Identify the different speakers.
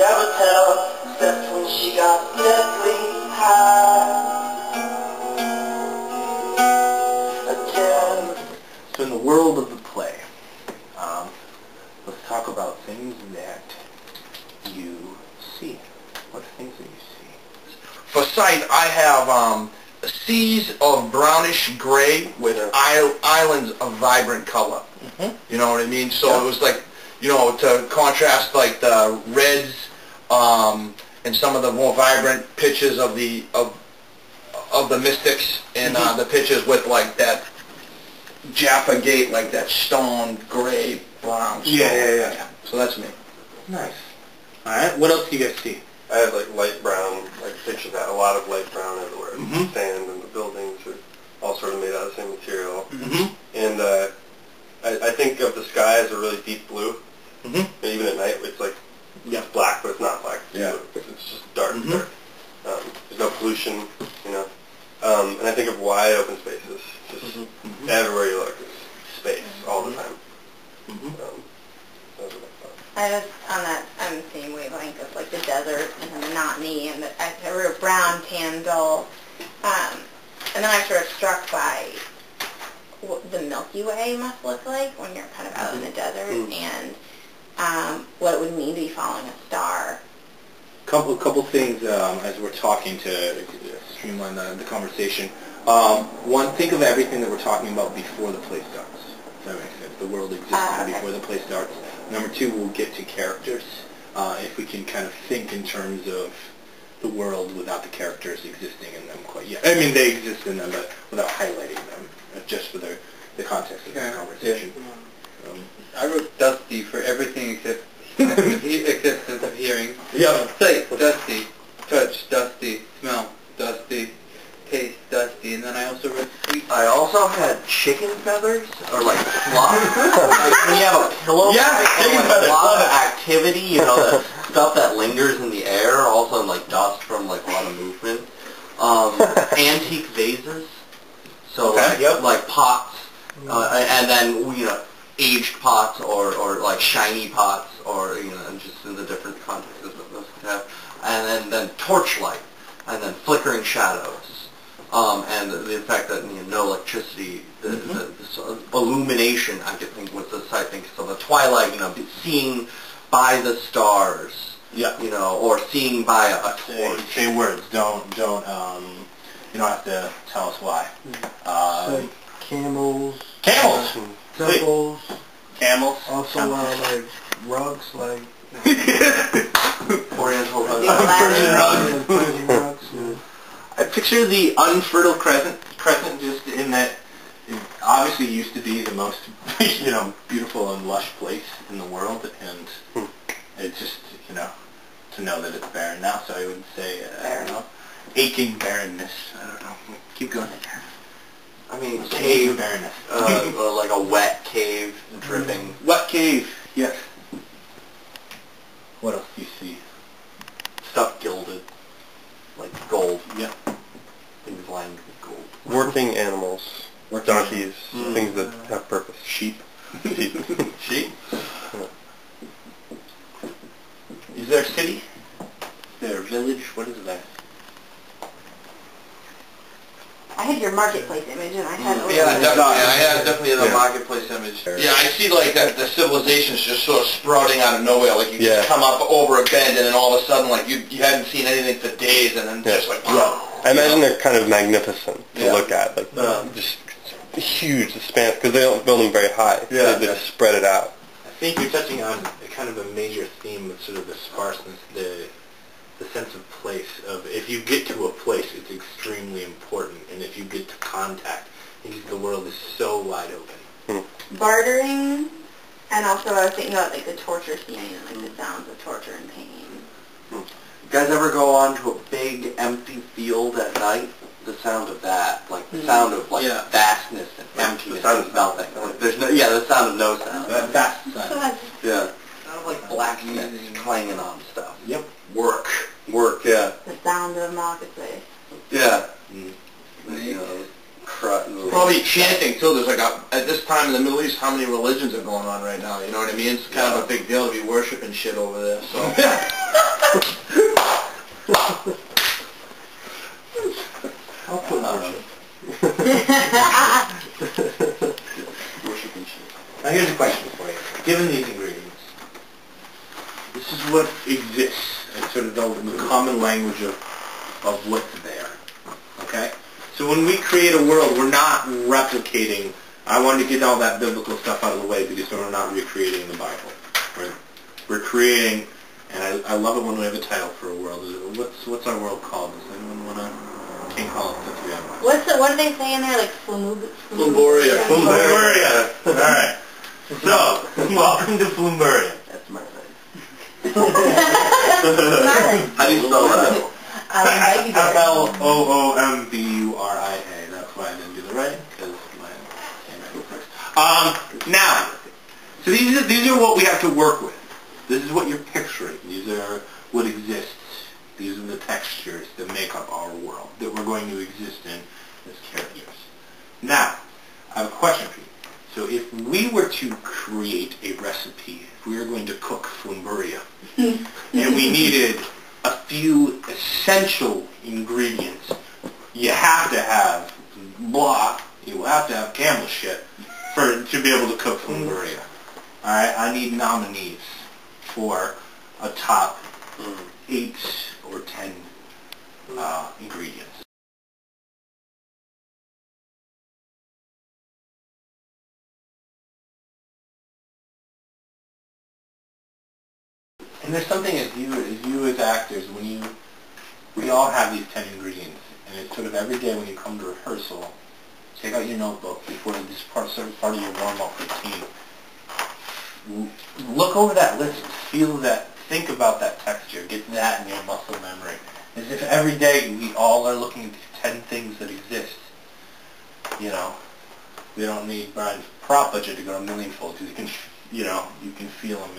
Speaker 1: never tell, except when she got deathly high.
Speaker 2: So in the world of the play, let's talk about things that you see. What things that you see?
Speaker 3: For sight, I have seas of brownish gray with islands of vibrant color. You know what I mean? So it was like, you know, to contrast like the reds and some of the more vibrant pitches of the mystics and the pitches with like that Jaffa Gate, like that stone gray brown stone.
Speaker 2: Yeah.
Speaker 3: So that's me.
Speaker 2: Nice. All right. What else do you guys see?
Speaker 4: I have like light brown, like picture that, a lot of light brown everywhere. The sand and the buildings are all sort of made out of the same material. And I think of the sky as a really deep blue. And even at night, it's like it's black, but it's not black. It's just dark. There's no pollution, you know. And I think of wide open spaces. Just everywhere you look is space all the time. Those are my thoughts.
Speaker 5: I was on that same wavelength of like the desert and the monotony and I wrote brown, tan, dull. And then I was sort of struck by what the Milky Way must look like when you're kind of out in the desert and what it would mean to be following a star.
Speaker 2: Couple things as we're talking to streamline the conversation. One, think of everything that we're talking about before the play starts. If that makes sense. The world exists before the play starts. Number two, we'll get to characters. If we can kind of think in terms of the world without the characters existing in them quite yet. I mean, they exist in them, but without highlighting them, just for the context of the conversation.
Speaker 6: I wrote dusty for everything except existence of hearing. Sight, dusty. Touch, dusty. Smell, dusty. Taste, dusty. And then I also wrote sweet.
Speaker 3: I also had chicken feathers, or like fluff. Like when you have a pillow fight and like a lot of activity, you know, the stuff that lingers in the air, also like dust from like a lot of movement. Antique vases, so like pots, and then you know aged pots or like shiny pots, or you know, just in the different contexts that those could have, and then torchlight, and then flickering shadows. And the fact that no electricity, the illumination, I could think was the side thing. So the twilight, you know, seeing by the stars, you know, or seeing by a torch.
Speaker 2: Say words. Don't. You don't have to tell us why.
Speaker 1: Like camels.
Speaker 2: Temples. Camels.
Speaker 1: Also like rugs, like
Speaker 3: Oriental rugs.
Speaker 1: Persian rugs.
Speaker 2: I picture the unfertile crescent just in that it obviously used to be the most, you know, beautiful and lush place in the world, and it's just, you know, to know that it's barren now. So I would say, I don't know, aching barrenness. I don't know. Keep going.
Speaker 3: I mean, cave
Speaker 2: barrenness.
Speaker 3: Or like a wet cave dripping.
Speaker 2: Wet cave. Yes. What else do you see?
Speaker 3: Stuff gilded, like gold.
Speaker 2: Yeah.
Speaker 3: Things lined with gold.
Speaker 4: Working animals. Donkeys. Things that have purpose.
Speaker 2: Sheep.
Speaker 3: Sheep?
Speaker 2: Is there a city? Is there a village? What is that?
Speaker 5: I had your marketplace image and I had
Speaker 3: definitely the marketplace image. Yeah, I see like that the civilization's just sort of sprouting out of nowhere, like you just come up over a bend and then all of a sudden like you hadn't seen anything for days and then just like
Speaker 4: I imagine they're kind of magnificent to look at, like just huge expanse, because they don't build them very high. They just spread it out.
Speaker 2: I think you're touching on kind of a major theme of sort of the sparseness, the sense of place, of if you get to a place, it's extremely important, and if you get to contact, because the world is so wide open.
Speaker 5: bartering, and also I was thinking about like the torture scene and like the sounds of torture and pain.
Speaker 3: You guys ever go on to a big empty field at night? The sound of that, like the sound of like vastness and emptiness and nothing. Like there's no, the sound of no sound.
Speaker 2: That's the sound.
Speaker 3: Yeah. Sound of like blacksmiths clanging on stuff.
Speaker 2: Yep.
Speaker 3: Work,
Speaker 5: The sound of marketplace.
Speaker 3: Yeah. You know, probably chanting too. There's like at this time in the Middle East, how many religions are going on right now? You know what I mean? It's kind of a big deal to be worshiping shit over there. So.
Speaker 2: given these ingredients, this is what exists. It's sort of the common language of what's there. Okay? So when we create a world, we're not replicating. I wanted to get all that biblical stuff out of the way because we're not recreating the Bible. We're creating, and I love it when we have a title for a world. What's our world called? Does anyone want to? Can't call it since we have one.
Speaker 5: What do they say in there? Like
Speaker 2: Flumburia. Flumburia. All right. So, welcome to Flumburia.
Speaker 3: That's my name.
Speaker 5: How
Speaker 3: do you spell that?
Speaker 2: Flomburia. That's why I didn't do the right, because my came first. Now, so these are what we have to work with. This is what you're picturing. These are what exists. These are the textures that make up our world that we're going to exist in as characters. Now, I have a question for you. So if we were to create a recipe, if we were going to cook Flumburia, and we needed a few essential ingredients, you have to have you have to have camel shit to be able to cook Flumburia. Alright, I need nominees for a top 8 or 10 ingredients. And there's something as you as actors, we all have these 10 ingredients, and it's sort of every day when you come to rehearsal, take out your notebook before this part of your warm-up routine. Look over that list, feel that, think about that texture, get that in your muscle memory. As if every day we all are looking at these 10 things that exist. You know, we don't need Brian's prop budget to go a millionfold because you can feel them,